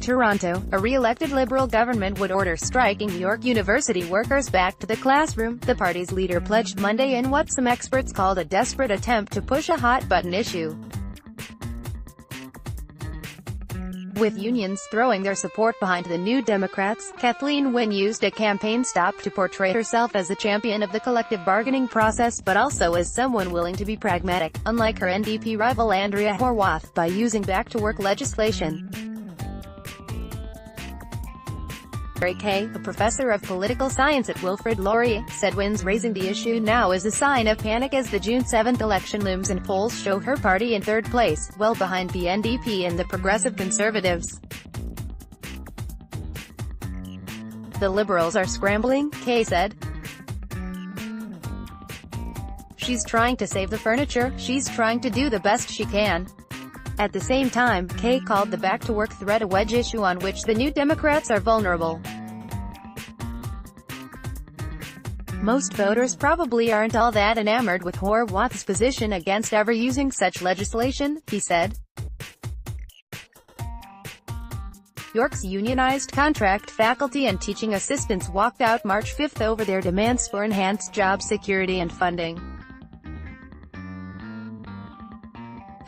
Toronto, a re-elected Liberal government would order striking York University workers back to the classroom, the party's leader pledged Monday in what some experts called a desperate attempt to push a hot-button issue. With unions throwing their support behind the New Democrats, Kathleen Wynne used a campaign stop to portray herself as a champion of the collective bargaining process but also as someone willing to be pragmatic, unlike her NDP rival Andrea Horwath, by using back-to-work legislation. Kay, a professor of political science at Wilfrid Laurier, said Wynne's raising the issue now is a sign of panic as the June 7 election looms and polls show her party in third place, well behind the NDP and the Progressive Conservatives. The Liberals are scrambling, Kay said. She's trying to save the furniture, she's trying to do the best she can. At the same time, Kay called the back-to-work threat a wedge issue on which the New Democrats are vulnerable. Most voters probably aren't all that enamored with Horwath's position against ever using such legislation, he said. York's unionized contract faculty and teaching assistants walked out March 5 over their demands for enhanced job security and funding.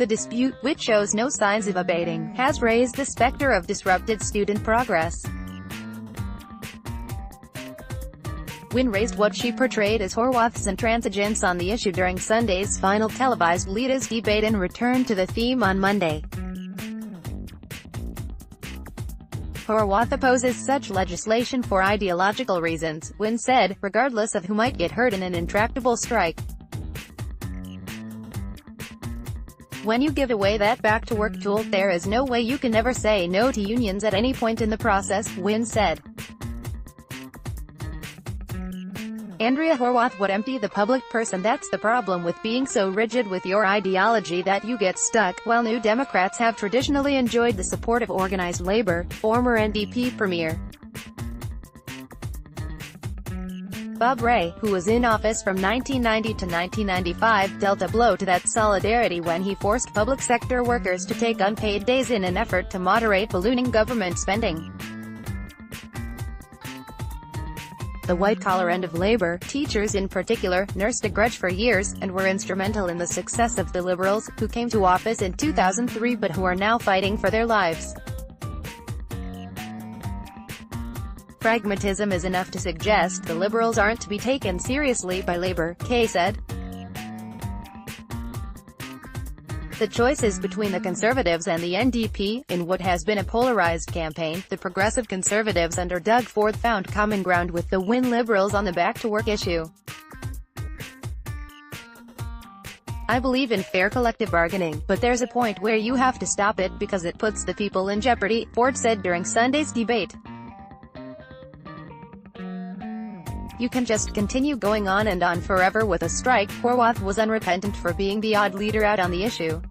The dispute, which shows no signs of abating, has raised the specter of disrupted student progress. Wynne raised what she portrayed as Horwath's intransigence on the issue during Sunday's final televised leaders' debate and returned to the theme on Monday. Horwath opposes such legislation for ideological reasons, Wynne said, regardless of who might get hurt in an intractable strike. When you give away that back-to-work tool, there is no way you can ever say no to unions at any point in the process, Wynne said. Andrea Horwath would empty the public purse, and that's the problem with being so rigid with your ideology that you get stuck. While New Democrats have traditionally enjoyed the support of organized labor, former NDP Premier Bob Rae, who was in office from 1990 to 1995, dealt a blow to that solidarity when he forced public sector workers to take unpaid days in an effort to moderate ballooning government spending. The white-collar end of labor, teachers in particular, nursed a grudge for years, and were instrumental in the success of the Liberals, who came to office in 2003 but who are now fighting for their lives. Pragmatism is enough to suggest the Liberals aren't to be taken seriously by Labour, Kay said. The choice is between the Conservatives and the NDP. In what has been a polarized campaign, the Progressive Conservatives under Doug Ford found common ground with the Wynne Liberals on the back-to-work issue. I believe in fair collective bargaining, but there's a point where you have to stop it because it puts the people in jeopardy, Ford said during Sunday's debate. You can just continue going on and on forever with a strike. Horwath was unrepentant for being the odd leader out on the issue.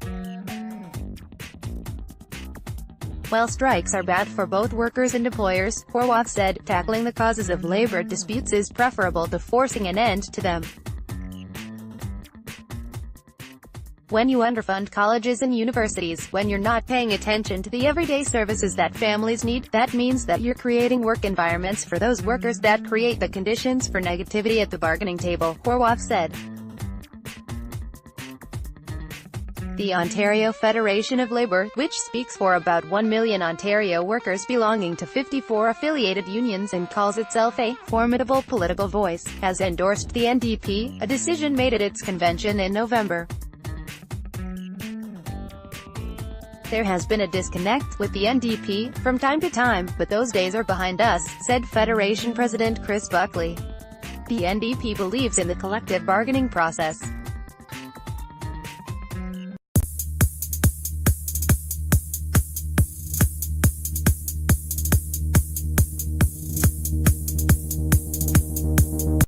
While strikes are bad for both workers and employers, Horwath said, tackling the causes of labor disputes is preferable to forcing an end to them. When you underfund colleges and universities, when you're not paying attention to the everyday services that families need, that means that you're creating work environments for those workers that create the conditions for negativity at the bargaining table, Horwath said. The Ontario Federation of Labour, which speaks for about 1 million Ontario workers belonging to 54 affiliated unions and calls itself a formidable political voice, has endorsed the NDP, a decision made at its convention in November. There has been a disconnect with the NDP from time to time, but those days are behind us, said Federation President Chris Buckley. The NDP believes in the collective bargaining process.